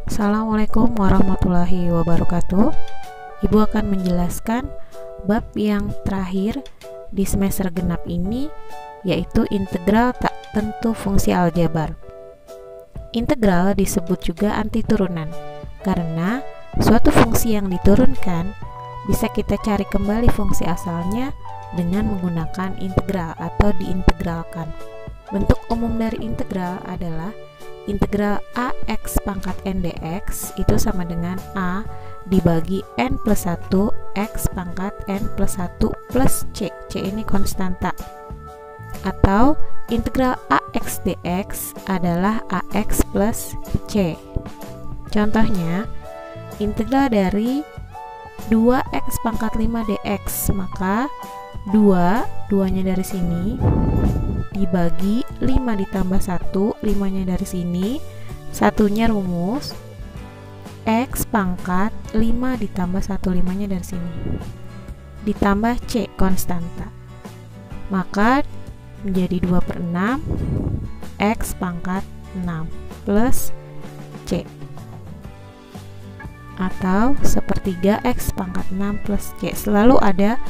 Assalamualaikum warahmatullahi wabarakatuh. Ibu akan menjelaskan bab yang terakhir di semester genap ini, yaitu integral tak tentu fungsi aljabar. Integral disebut juga antiturunan karena suatu fungsi yang diturunkan bisa kita cari kembali fungsi asalnya dengan menggunakan integral atau diintegralkan. Bentuk umum dari integral adalah integral ax pangkat n dx itu sama dengan a dibagi n plus 1 x pangkat n plus 1 plus c. C ini konstanta. Atau integral ax dx adalah ax plus c. Contohnya, integral dari 2x pangkat 5 dx, maka 2 nya dari sini dibagi 5 ditambah 1, 5 nya dari sini, satunya rumus x pangkat 5 ditambah 1, 5 nya dari sini ditambah c konstanta, maka menjadi 2/6 x pangkat 6 plus c, atau 1/3 x pangkat 6 plus c. Selalu ada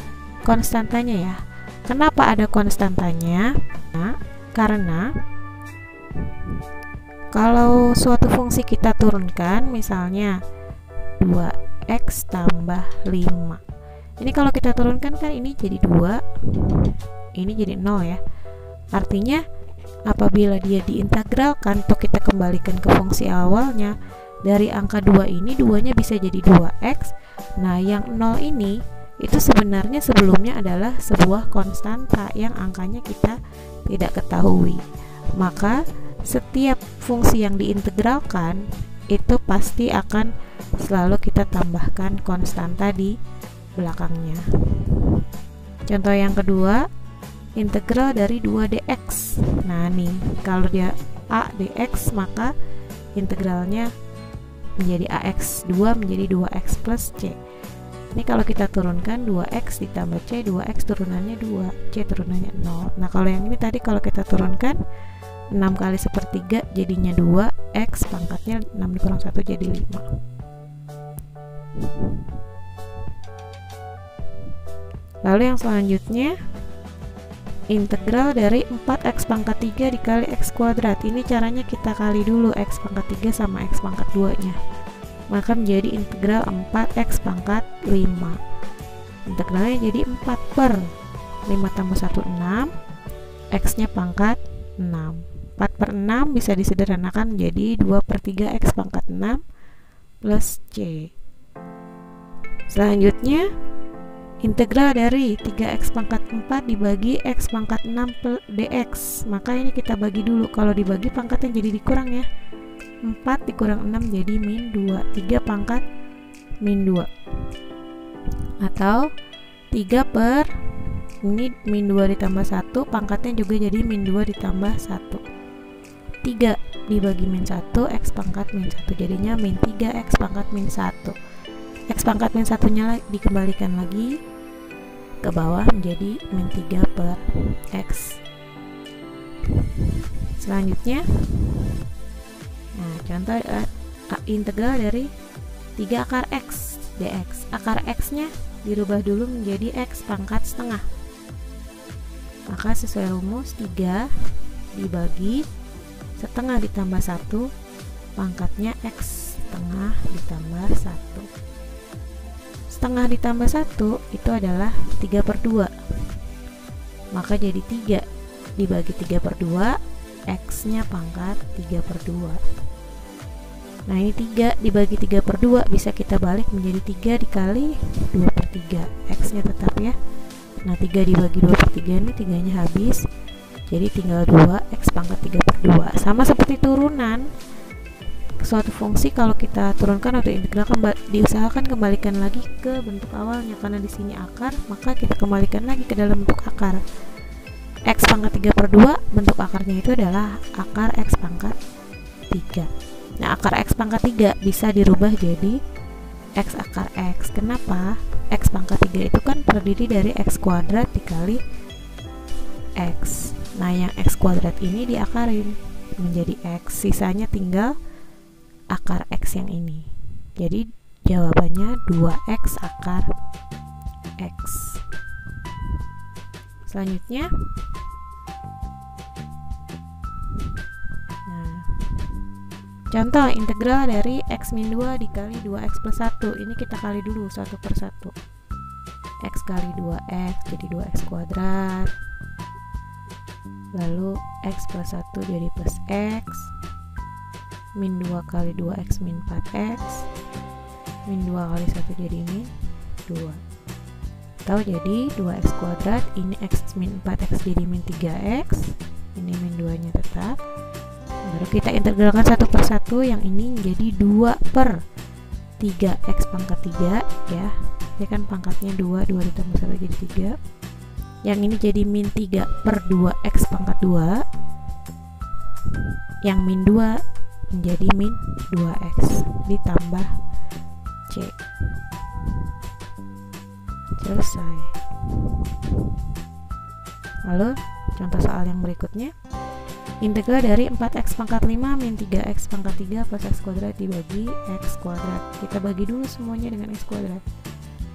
konstantanya ya. Kenapa ada konstantanya? Nah, karena kalau suatu fungsi kita turunkan, misalnya 2x tambah 5, ini kalau kita turunkan kan ini jadi 2, ini jadi 0 ya. Artinya apabila dia diintegralkan atau kita kembalikan ke fungsi awalnya, dari angka 2 ini 2 nya bisa jadi 2x. Nah, yang 0 ini itu sebenarnya sebelumnya adalah sebuah konstanta yang angkanya kita tidak ketahui. Maka setiap fungsi yang diintegralkan itu pasti akan selalu kita tambahkan konstanta di belakangnya. Contoh yang kedua, integral dari 2 dx. Nah nih, kalau dia a dx, maka integralnya menjadi ax, 2 menjadi 2x plus c. Ini kalau kita turunkan 2x ditambah c, 2x turunannya 2, c turunannya 0. Nah kalau yang ini tadi kalau kita turunkan 6 kali 1/3 jadinya 2, x pangkatnya 6 dikurang 1 jadi 5. Lalu yang selanjutnya, integral dari 4x pangkat 3 dikali x kuadrat. Ini caranya kita kali dulu x pangkat 3 sama x pangkat 2 nya, maka menjadi integral 4x pangkat 5. Integralnya jadi 4 per 5 tambah 1, 6, x nya pangkat 6. 4 per 6 bisa disederhanakan menjadi 2/3 x pangkat 6 plus c. Selanjutnya, integral dari 3x pangkat 4 dibagi x pangkat 6 dx. Maka ini kita bagi dulu, kalau dibagi pangkatnya jadi dikurang ya. 4 dikurang 6 jadi min 2, 3 pangkat min 2, atau 3 per ini min 2 ditambah 1, pangkatnya juga jadi min 2 ditambah 1, 3 dibagi min 1, x pangkat min 1 jadinya min 3 x pangkat min 1. X pangkat min 1 nya dikembalikan lagi ke bawah menjadi min 3 per x. Selanjutnya, nah, contoh integral dari 3 akar x dx. Akar x nya dirubah dulu menjadi x pangkat setengah, maka sesuai rumus 3 dibagi setengah ditambah 1, pangkatnya x setengah ditambah 1. Setengah ditambah 1 itu adalah 3/2, maka jadi 3 dibagi 3/2, x nya pangkat 3/2. Nah ini 3 dibagi 3/2 bisa kita balik menjadi 3 dikali 2/3, x nya tetap ya. Nah 3 dibagi 2/3 ini 3 nya habis, jadi tinggal 2, x pangkat 3/2. Sama seperti turunan, suatu fungsi kalau kita turunkan atau integral, diusahakan kembalikan lagi ke bentuk awalnya, karena di sini akar, maka kita kembalikan lagi ke dalam bentuk akar. X pangkat 3/2 bentuk akarnya itu adalah akar x pangkat 3. Nah akar x pangkat 3 bisa dirubah jadi x akar x. Kenapa? X pangkat 3 itu kan terdiri dari x kuadrat dikali x. Nah yang x kuadrat ini diakarin menjadi x, sisanya tinggal akar x yang ini. Jadi jawabannya 2x akar x. Selanjutnya, contoh integral dari x min 2 dikali 2x plus 1. Ini kita kali dulu satu per satu. X kali 2x jadi 2x kuadrat. Lalu x plus 1 jadi plus x. Min 2 kali 2x min 4x. Min 2 kali 1 jadi min 2. Tahu jadi 2x kuadrat. Ini x min 4x jadi min 3x. Ini min 2 nya tetap. Baru kita integralkan satu per satu. Yang ini jadi 2 per 3x pangkat 3 ya. Ini kan pangkatnya 2 ditambah 1 jadi 3. Yang ini jadi min 3 per 2x pangkat 2. Yang min 2 menjadi min 2x ditambah c. Selesai. Lalu contoh soal yang berikutnya, integral dari 4x pangkat 5 min 3x pangkat 3 plus x kuadrat dibagi x kuadrat. Kita bagi dulu semuanya dengan x kuadrat.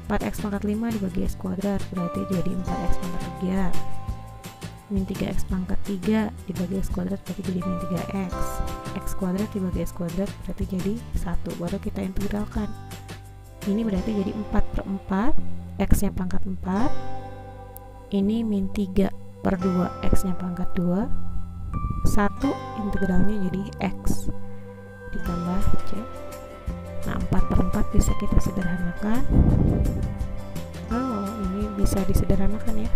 4x pangkat 5 dibagi x kuadrat berarti jadi 4x pangkat 3. Min 3x pangkat 3 dibagi x kuadrat berarti jadi min 3x. X kuadrat dibagi x kuadrat berarti jadi 1. Baru kita integralkan. Ini berarti jadi 4 per 4, x nya pangkat 4. Ini min 3 per 2, x nya pangkat 2. 1 integralnya jadi x ditambah c. Nah 4 per 4 bisa kita sederhanakan. Oh, ini bisa disederhanakan ya.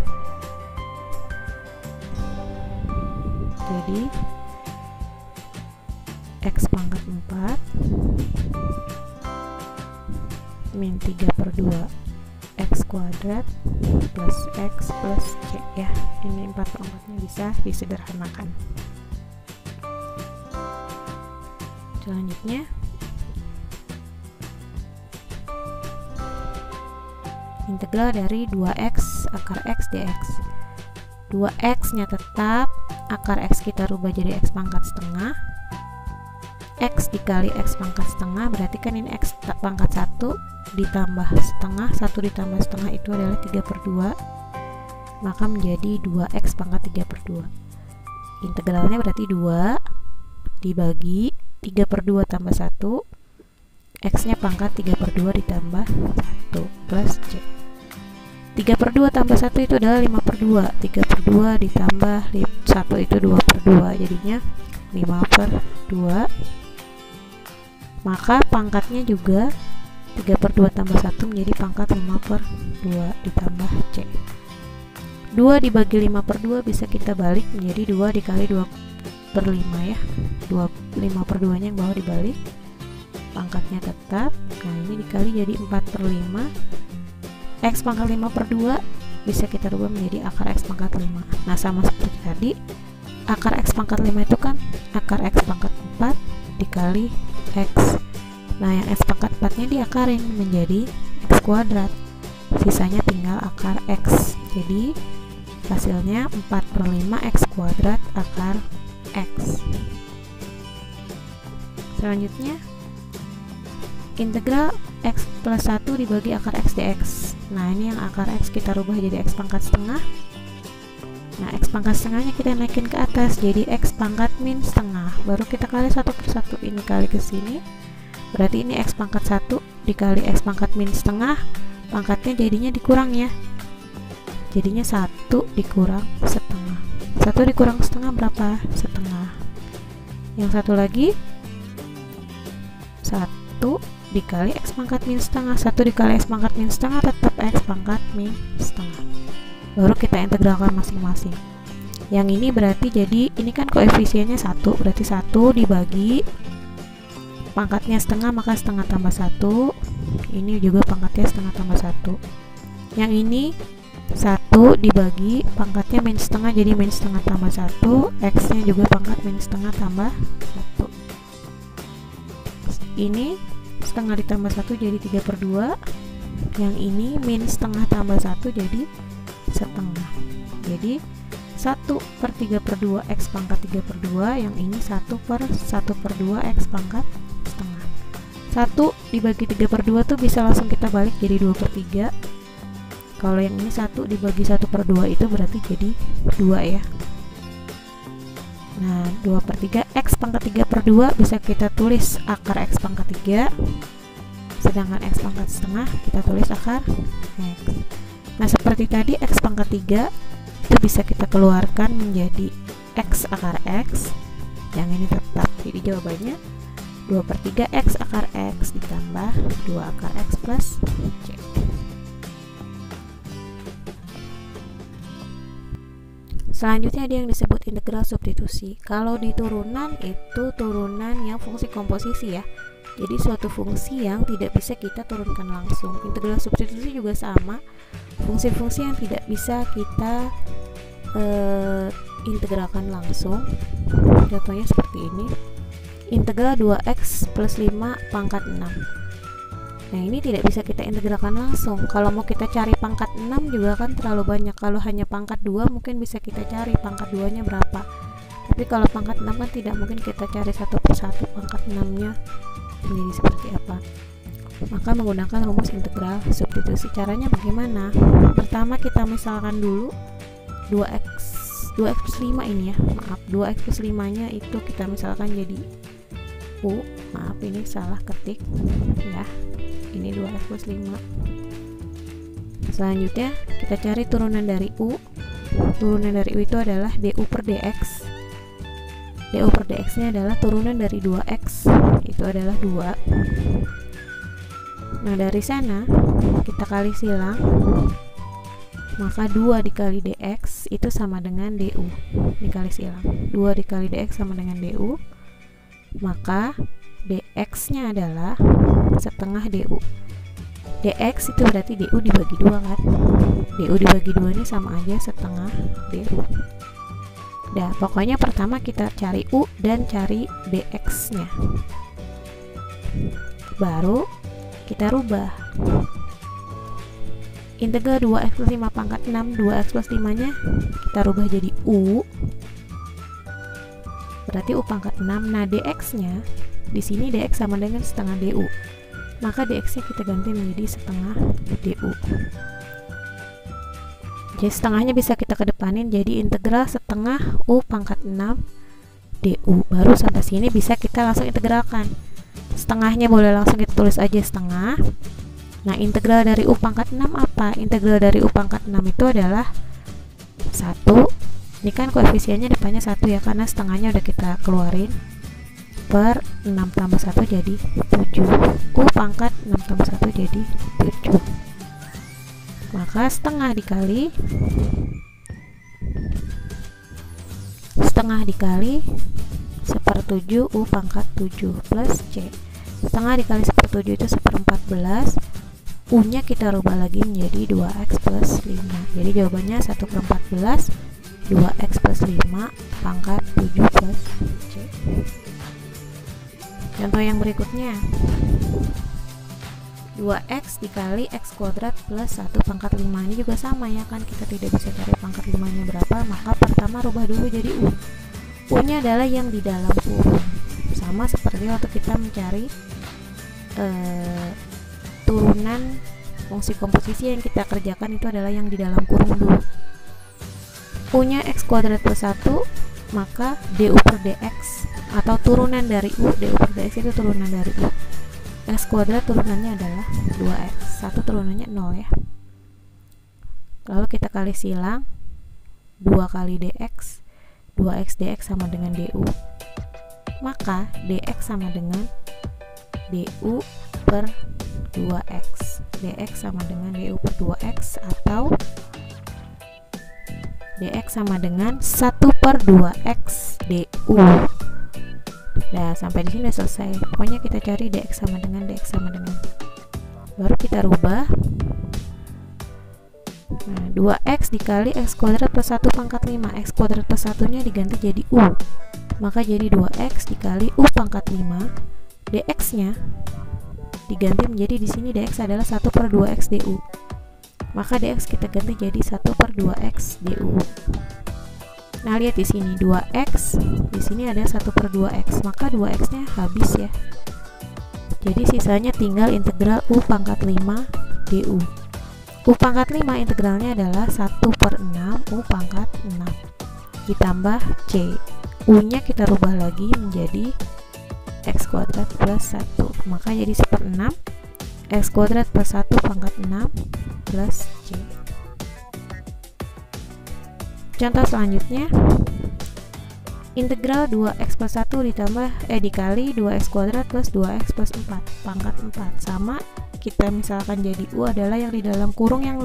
Jadi x pangkat 4 min 3 per 2 x kuadrat plus x plus c ya. Ini 4 per 4 nya bisa disederhanakan. Selanjutnya integral dari 2x akar x dx. 2x nya tetap, akar x kita rubah jadi x pangkat setengah. X dikali x pangkat setengah berarti kan ini x pangkat 1 ditambah setengah. 1 ditambah setengah itu adalah 3 per 2, maka menjadi 2x pangkat 3 per 2. Integralnya berarti 2 dibagi 3 per 2 tambah 1, x nya pangkat 3 per 2 ditambah 1 plus c. 3 per 2 tambah 1 itu adalah 5 per 2. 3 per 2 ditambah 1 itu 2 per 2, jadinya 5 per 2. Maka pangkatnya juga 3 per 2 tambah 1 menjadi pangkat 5 per 2 ditambah c. 2 dibagi 5 per 2 bisa kita balik menjadi 2 dikali 2 per 5 ya. 5 per 2 nya yang bawah dibalik, pangkatnya tetap. Nah ini dikali jadi 4 per 5. X pangkat 5 per 2 bisa kita rubah menjadi akar x pangkat 5. Nah sama seperti tadi, akar x pangkat 5 itu kan akar x pangkat 4 dikali x. Nah yang x pangkat 4 nya diakarin menjadi x kuadrat, sisanya tinggal akar x. Jadi hasilnya 4 per 5 x kuadrat akar x. Selanjutnya integral x plus 1 dibagi akar x dx. Nah ini yang akar x kita rubah jadi x pangkat setengah. Nah x pangkat setengahnya kita naikin ke atas jadi x pangkat min setengah. Baru kita kali 1 per 1. Ini kali ke sini berarti ini x pangkat 1 dikali x pangkat min setengah. Pangkatnya jadinya dikurang ya, jadinya 1 dikurang setengah. 1 dikurang setengah berapa? Setengah. Yang satu lagi 1 dikali x pangkat min setengah. 1 dikali x pangkat min setengah tetap x pangkat min setengah. Baru kita integralkan masing-masing. Yang ini berarti jadi ini kan koefisiennya 1, berarti 1 dibagi pangkatnya setengah, maka setengah tambah 1. Ini juga pangkatnya setengah tambah 1. Yang ini 1 dibagi pangkatnya min setengah jadi min setengah tambah 1. X nya juga pangkat min setengah tambah 1. Ini setengah ditambah 1 jadi 3 per 2. Yang ini min setengah tambah 1 jadi setengah. Jadi 1 per 3 per 2 x pangkat 3 per 2. Yang ini 1 per 1 per 2 x pangkat setengah. 1 dibagi 3/2 tuh bisa langsung kita balik jadi 2/3. Kalau yang ini 1 dibagi 1/2 itu berarti jadi 2 ya. Nah 2/3 X pangkat 3/2 bisa kita tulis akar X pangkat 3, sedangkan X pangkat setengah kita tulis akar X. Nah seperti tadi X pangkat 3 itu bisa kita keluarkan menjadi X akar X, yang ini tetap. Jadi jawabannya 2/3 X akar X ditambah 2 akar X plus C. Selanjutnya ada yang disebut integral substitusi. Kalau di turunan itu turunan yang fungsi komposisi ya. Jadi suatu fungsi yang tidak bisa kita turunkan langsung. Integral substitusi juga sama. Fungsi-fungsi yang tidak bisa kita integralkan langsung. Contohnya seperti ini. Integral 2x plus 5 pangkat 6. Nah ini tidak bisa kita integralkan langsung. Kalau mau kita cari pangkat 6 juga kan terlalu banyak. Kalau hanya pangkat 2 mungkin bisa kita cari pangkat 2 nya berapa. Tapi kalau pangkat 6 kan tidak mungkin kita cari satu persatu pangkat 6 nya menjadi seperti apa. Maka menggunakan rumus integral substitusi. Caranya bagaimana? Pertama kita misalkan dulu 2x plus 5 ini ya, maaf 2x plus 5 nya itu kita misalkan jadi U, maaf ini salah ketik ya, ini 2x plus 5. Selanjutnya kita cari turunan dari U. Turunan dari U itu adalah du per dx. Du per dx nya adalah turunan dari 2x, itu adalah 2. Nah dari sana kita kali silang, maka 2 dikali dx itu sama dengan du, dikali silang 2 dikali dx sama dengan du, maka dx nya adalah setengah du. Dx itu berarti du dibagi 2 kan, du dibagi 2 ini sama aja setengah du. Nah pokoknya pertama kita cari u dan cari dx nya, baru kita rubah. Integral 2x plus 5 pangkat 6, 2x plus 5 nya kita rubah jadi u, berarti u pangkat 6. Nah dx nya di sini dx sama dengan setengah du, maka dx nya kita ganti menjadi setengah du. Jadi setengahnya bisa kita kedepanin jadi integral setengah u pangkat 6 du. Baru sampai sini bisa kita langsung integralkan. Setengahnya boleh langsung kita tulis aja setengah. Nah integral dari u pangkat 6 apa? Integral dari u pangkat 6 itu adalah 1. Ini kan koefisiennya depannya 1 ya, karena setengahnya udah kita keluarin, per 6 tambah 1 jadi 7. U pangkat 6 tambah 1 jadi 7. Maka setengah dikali 1/7 u pangkat 7 plus c. Setengah dikali 1/7 itu 1/14. U nya kita rubah lagi menjadi 2x plus 5. Jadi jawabannya 1/14 2x plus 5 pangkat 7 plus c. Contoh yang berikutnya, 2x dikali x kuadrat plus 1 pangkat 5. Ini juga sama ya kan, kita tidak bisa cari pangkat 5 nya berapa, maka pertama rubah dulu jadi u. U nya adalah yang di dalam kurung, sama seperti waktu kita mencari turunan fungsi komposisi yang kita kerjakan itu adalah yang di dalam kurung dulu. U nya x kuadrat plus 1, maka du per dx atau turunan dari u, du per dx itu turunan dari u. X kuadrat turunannya adalah 2x, 1 turunannya 0 ya. Lalu kita kali silang 2 kali dx, 2x dx sama dengan du, maka dx sama dengan du per 2x. Dx sama dengan du per 2x atau dx sama dengan 1/2x du. Nah sampai di sini udah selesai. Pokoknya kita cari dx sama dengan baru kita rubah. Nah 2x dikali x kuadrat plus 1 pangkat 5. X kuadrat plus 1 nya diganti jadi u, maka jadi 2x dikali u pangkat 5. Dx nya diganti menjadi, di sini dx adalah 1/2x du, maka dx kita ganti jadi 1/2x du. Nah lihat di sini 2x, di sini ada 1/2x, maka 2x nya habis ya. Jadi sisanya tinggal integral U pangkat 5 du. U pangkat 5 integralnya adalah 1/6 U pangkat 6 ditambah C. U nya kita rubah lagi menjadi X kuadrat plus 1, maka jadi 1/6 X kuadrat plus 1 pangkat 6 plus C. Contoh selanjutnya, integral 2x plus 1 dikali 2x kuadrat plus 2x plus 4 pangkat 4 sama, kita misalkan jadi U adalah yang di dalam kurung yang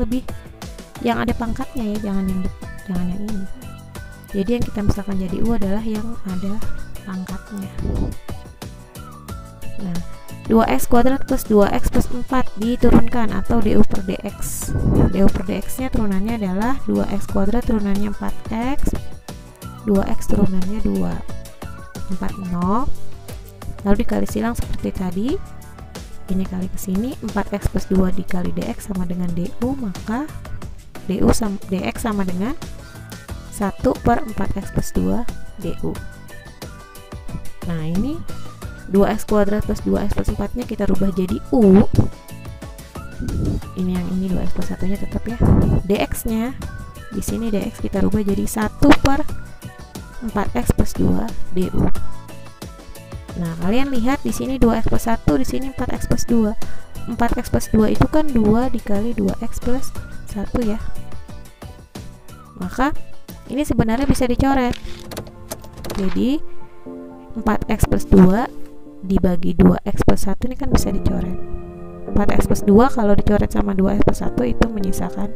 ada pangkatnya ya, jangan yang ini. Jadi yang kita misalkan jadi U adalah yang ada pangkatnya. Nah, 2x kuadrat plus 2x plus 4 diturunkan atau du per dx. Du per dx nya turunannya adalah 2x kuadrat turunannya 4x, 2x turunannya 2, 40, lalu dikali silang seperti tadi, ini kali ke sini, 4x plus 2 dikali dx sama dengan du, maka dx sama dengan 1/4x plus 2 du. Nah, ini 2x kuadrat plus 2x plus 4 nya kita rubah jadi U. Ini yang ini 2x plus 1 nya tetap ya. Dx nya di sini dx kita rubah jadi 1/4x plus 2 du. Nah, kalian lihat di sini 2x plus 1, di sini 4x plus 2. 4x plus 2 itu kan 2 dikali 2x plus 1 ya. Maka ini sebenarnya bisa dicoret. Jadi 4x plus 2 dibagi 2x plus 1 ini kan bisa dicoret. 4x plus 2 kalau dicoret sama 2x plus 1 itu menyisakan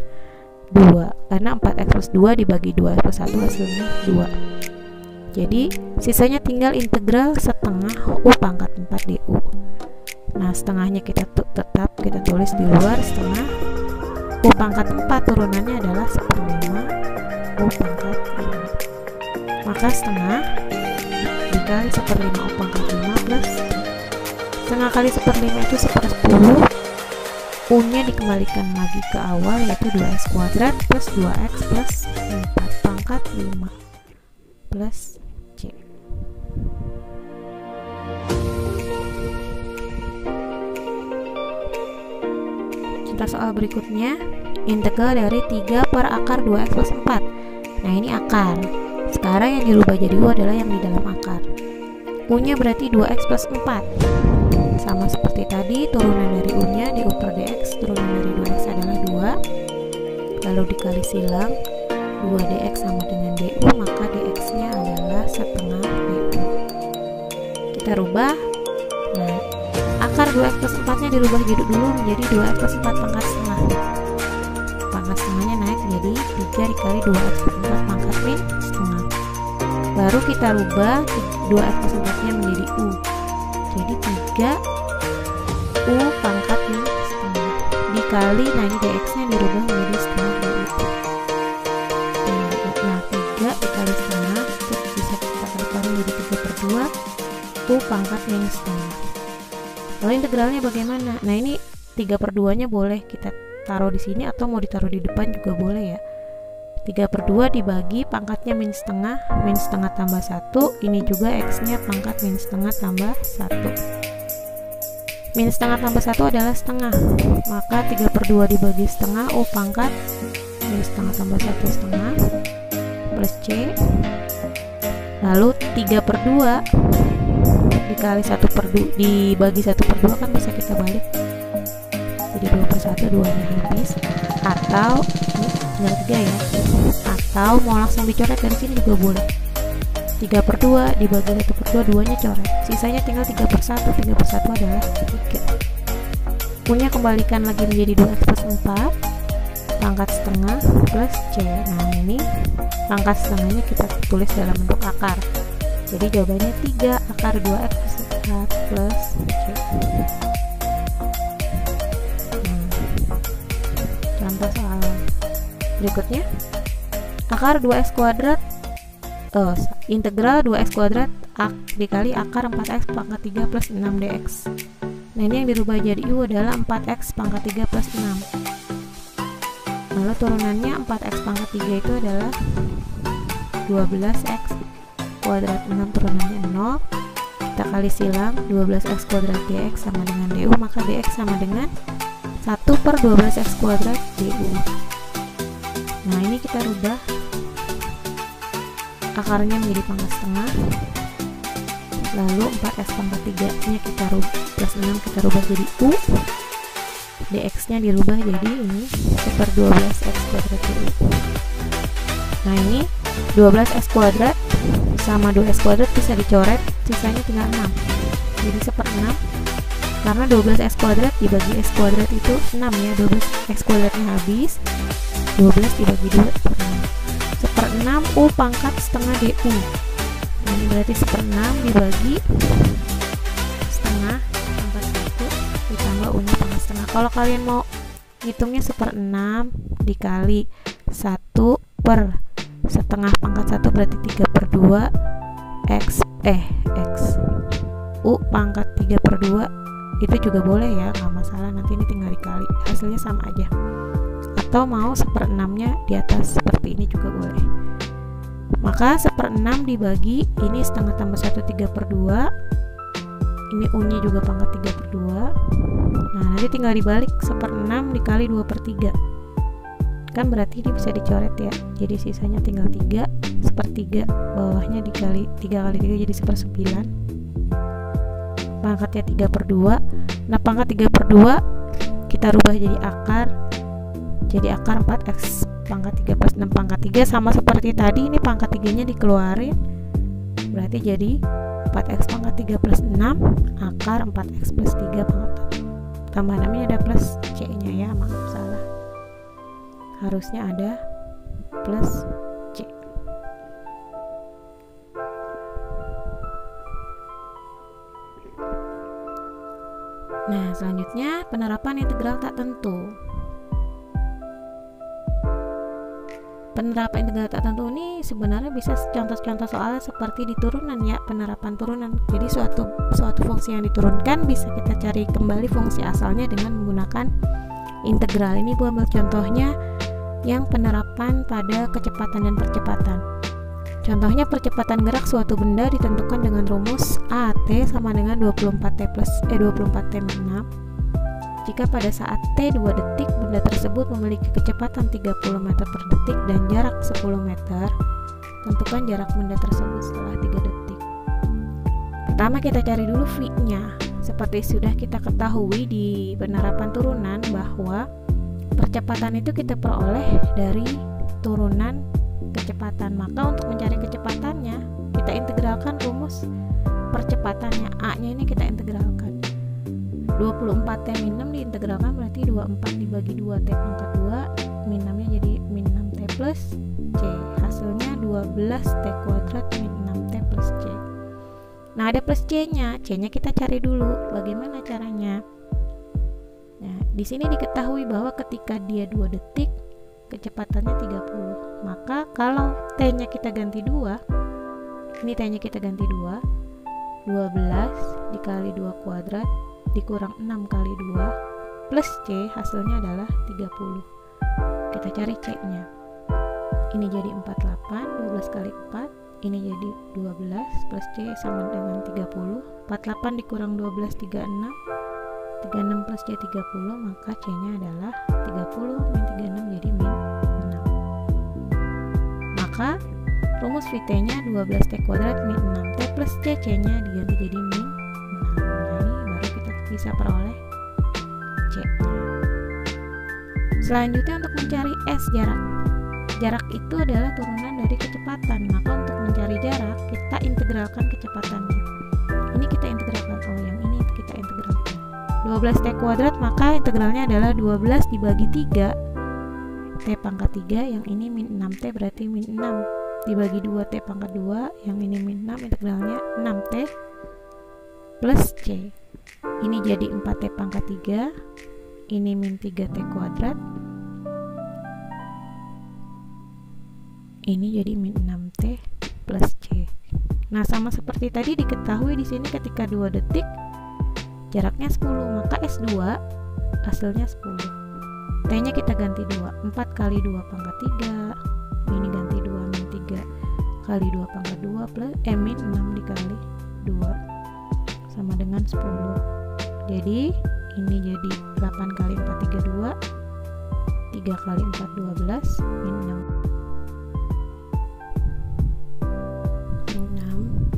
2, karena 4x plus 2 dibagi 2x plus 1 hasilnya 2. Jadi sisanya tinggal integral setengah U pangkat 4 du. Nah, setengahnya kita tetap kita tulis di luar, setengah U pangkat 4 turunannya adalah 1/5 U pangkat 5. Maka setengah dikali 1/5 U pangkat 5 plus setengah kali 1/5 itu 1/10. U nya dikembalikan lagi ke awal, yaitu 2x kuadrat plus 2x plus 4 pangkat 5 plus C. Contoh soal berikutnya, integral dari 3 per akar 2x plus 4. Nah, ini akar. Sekarang yang dirubah jadi U adalah yang di dalam akar. U nya berarti 2x plus 4. Sama seperti tadi, turunan dari U nya du per dx, turunan dari 2x adalah 2, lalu dikali silang 2 dx sama dengan du, maka dx nya adalah setengah du. Kita rubah. Nah, akar 2x plus 4 nya dirubah jadi dulu menjadi 2x plus 4 pangkat setengah. Pangkat setengahnya naik jadi 3 dikali 2x plus 4 pangkat min setengah. Baru kita rubah 2x plus 4 nya menjadi U, jadi 3 U pangkat min setengah dikali, nah ini dx nya dirubah menjadi setengah du. Nah, 3 dikali setengah itu bisa kita kalikan menjadi 3/2 U pangkat min setengah. Lalu integralnya bagaimana? Nah, ini 3/2 nya boleh kita taruh di sini atau mau ditaruh di depan juga boleh ya. 3/2 dibagi pangkatnya min setengah tambah 1, ini juga x nya pangkat min setengah tambah 1. Min setengah tambah 1 adalah setengah, maka 3/2 dibagi setengah, U pangkat min setengah tambah 1 setengah plus C. Lalu 3/2 dikali 1/2 dibagi 1/2 kan bisa kita balik, jadi 2/1, 2 nya habis, atau tinggal 3 ya, atau mau langsung dicoret dari sini juga boleh. 3/2 dibagi 1/2, 2 nya coret, sisanya tinggal 3/1, 3/1 adalah 3. U nya kembalikan lagi menjadi 2x plus 4 pangkat setengah plus C. Nah, ini pangkat setengahnya kita tulis dalam bentuk akar, jadi jawabannya 3 akar 2x plus 4 plus C. Contoh soal berikutnya, akar 2x kuadrat integral 2x kuadrat dikali akar 4x pangkat 3 plus 6 dx. Nah, ini yang dirubah jadi U adalah 4x pangkat 3 plus 6. Lalu turunannya 4x pangkat 3 itu adalah 12x kuadrat, 6 turunannya 0, kita kali silang 12x kuadrat dx sama dengan du, maka dx sama dengan 1/12x kuadrat du. Nah, ini kita rubah akarnya menjadi pangkat setengah, lalu 4x pangkat 3 nya kita rubah plus 6 kita rubah jadi u, dx nya dirubah jadi ini 1/12x kuadrat du. Nah, ini 12x kuadrat sama 2x kuadrat bisa dicoret, sisanya tinggal 6, jadi 1/6, karena 12x kuadrat dibagi x kuadrat itu 6 ya, 12x kuadratnya habis, 12 dibagi 2 1/6 u pangkat setengah du. Ini berarti 1/6 dibagi setengah pangkat 1 ditambah u nya pangkat setengah. Kalau kalian mau hitungnya 1/6 dikali 1 per setengah pangkat 1 berarti 3/2 x u pangkat 3/2 itu juga boleh ya, nggak masalah, nanti ini tinggal dikali, hasilnya sama aja. Atau mau 1/6 nya di atas seperti ini juga boleh. Maka 1/6 dibagi ini setengah tambah 1 3/2, ini u nya juga pangkat 3/2. Nah, nanti tinggal dibalik 1/6 dikali 2/3, kan berarti ini bisa dicoret ya, jadi sisanya tinggal 3 1/3, bawahnya dikali 3 kali 3 jadi 1/9, pangkatnya 3/2. Nah, pangkat 3/2 kita rubah jadi akar 4x pangkat 3 plus 6 pangkat 3, sama seperti tadi, ini pangkat 3 nya dikeluarin, berarti jadi 4x pangkat 3 plus 6 akar 4x plus 3 pangkat tambah 6 ini ada plus c nya ya, maaf salah, harusnya ada plus c. Nah, selanjutnya penerapan integral tak tentu. Penerapan integral tak tentu ini sebenarnya bisa contoh-contoh soal seperti di turunan ya, penerapan turunan. Jadi suatu fungsi yang diturunkan bisa kita cari kembali fungsi asalnya dengan menggunakan integral. Ini Bu ambil contohnya yang penerapan pada kecepatan dan percepatan. Contohnya percepatan gerak suatu benda ditentukan dengan rumus AT sama dengan 24T plus 24T min 6. Jika pada saat T 2 detik benda tersebut memiliki kecepatan 30 meter per detik dan jarak 10 meter, tentukan jarak benda tersebut setelah 3 detik. Pertama kita cari dulu V-nya. Seperti sudah kita ketahui di penerapan turunan bahwa percepatan itu kita peroleh dari turunan kecepatan. Maka untuk mencari kecepatannya kita integralkan rumus percepatannya, A-nya ini kita integralkan. 24T min 6 diintegralkan berarti 24 dibagi 2T pangkat 2 min 6 nya jadi min 6T plus C, hasilnya 12T kuadrat min 6T plus C. Nah, ada plus C nya kita cari dulu bagaimana caranya. Nah, di sini diketahui bahwa ketika dia 2 detik kecepatannya 30, maka kalau T nya kita ganti 2, ini T nya kita ganti 2, 12 dikali 2 kuadrat dikurang 6 kali 2 plus C, hasilnya adalah 30. Kita cari C nya, ini jadi 48, 12 kali 4 ini jadi 12 plus C sama dengan 30, 48 dikurang 12 36, 36 plus C 30, maka C nya adalah 30 min 36 jadi min 6. Maka rumus VT nya 12T kuadrat min 6T plus C nya diganti jadi min 6. Bisa peroleh C-nya. Selanjutnya untuk mencari S jarak. Jarak itu adalah turunan dari kecepatan. Maka untuk mencari jarak kita integralkan kecepatannya. Ini kita integralkan, yang ini kita integralkan. 12T kuadrat maka integralnya adalah 12 dibagi 3 T pangkat 3, yang ini min 6T berarti min 6 dibagi 2T pangkat 2, yang ini min 6, integralnya 6T plus C. Ini jadi 4T pangkat 3, ini min 3T kuadrat, ini jadi min 6T plus C. Nah, sama seperti tadi diketahui di sini ketika 2 detik jaraknya 10, maka S2 hasilnya 10. T nya kita ganti 2, 4 kali 2 pangkat 3, ini ganti 2 min 3 kali 2 pangkat 2 plus min 6 dikali 2. sama dengan 10. Jadi ini jadi 8 kali 4 32, 3 kali 4 12, min 6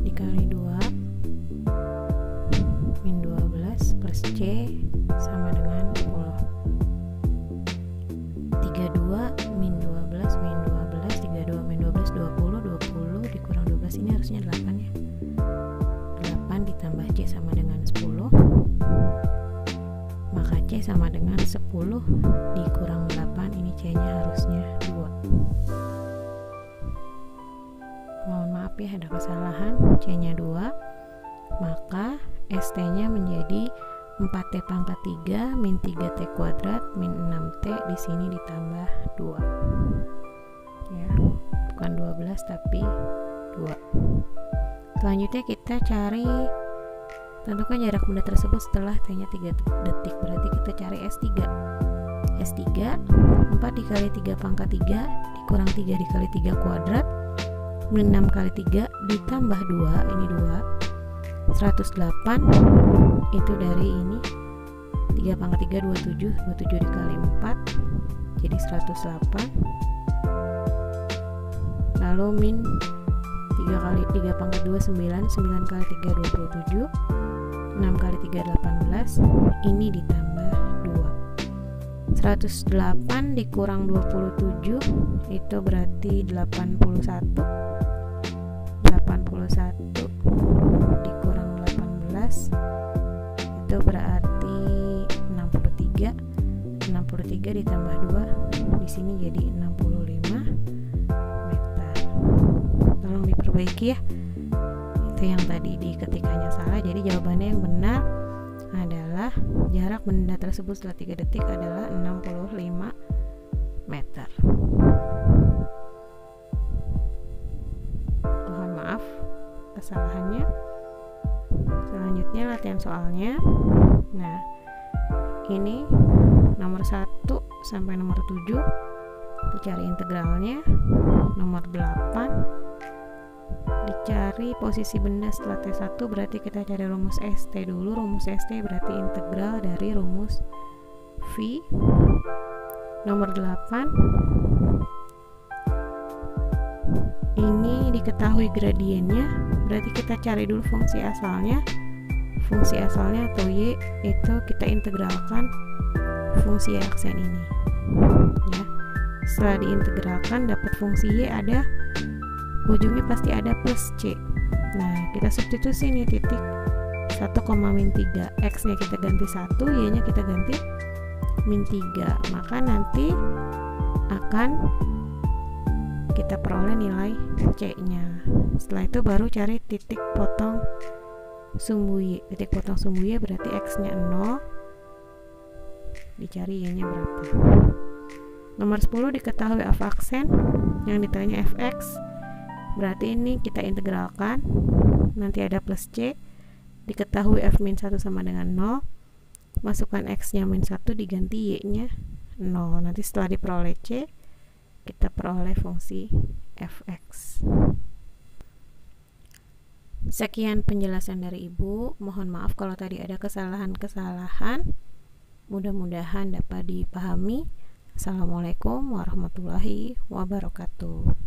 dikali 2 min 12 plus C sama dengan 10. 32 min 12 min 12, 32 min 12 20, 20 dikurang 12 ini harusnya 8 ya. 8 ditambah C sama dengan 10, maka C sama dengan 10 dikurang 8, ini C nya harusnya 2. Mohon maaf ya ada kesalahan, C nya 2, maka ST nya menjadi 4T pangkat 3 min 3T kuadrat min 6T, di sini ditambah 2 ya, bukan 12 tapi 2. Selanjutnya kita cari, tentukan jarak benda tersebut setelah T nya 3 detik, berarti kita cari S3. S3 4 dikali 3 pangkat 3 dikurang 3 dikali 3 kuadrat min 6 kali 3 ditambah 2, ini 2, 108 itu dari ini 3 pangkat 3 27, 27 dikali 4 jadi 108, lalu min 3 kali 3 pangkat 2 9, 9 kali 3 27, 6 kali 3 18, ini ditambah 2. 108 dikurang 27 itu berarti 81, 81 dikurang 18 itu berarti 63, 63 ditambah 2 di sini jadi 65 meter. Tolong diperbaiki ya, itu yang tadi diketikanya salah. Jadi jawabannya yang benar adalah jarak benda tersebut setelah 3 detik adalah 65 meter. Mohon maaf kesalahannya. Selanjutnya latihan soalnya. Nah, ini nomor 1 sampai nomor 7 dicari integralnya. Nomor 8 dicari posisi benda setelah T1, berarti kita cari rumus ST dulu. Rumus ST berarti integral dari rumus V. Nomor 8 ini diketahui gradiennya, berarti kita cari dulu fungsi asalnya. Fungsi asalnya atau Y itu kita integralkan fungsi Y aksen ini ya. Setelah diintegralkan dapat fungsi Y, ada ujungnya pasti ada plus C. Nah, kita substitusi nih titik 1, min 3, X nya kita ganti 1, Y nya kita ganti min 3, maka nanti akan kita peroleh nilai C nya. Setelah itu baru cari titik potong sumbu Y. Titik potong sumbu Y berarti X nya 0, dicari Y nya berapa. Nomor 10 diketahui f aksen, yang ditanya fx, berarti ini kita integralkan, nanti ada plus C, diketahui f min 1 sama dengan 0, masukkan x nya min 1 diganti y nya 0, nanti setelah diperoleh C kita peroleh fungsi fx. Sekian penjelasan dari Ibu, mohon maaf kalau tadi ada kesalahan-kesalahan, mudah-mudahan dapat dipahami. Assalamualaikum warahmatullahi wabarakatuh.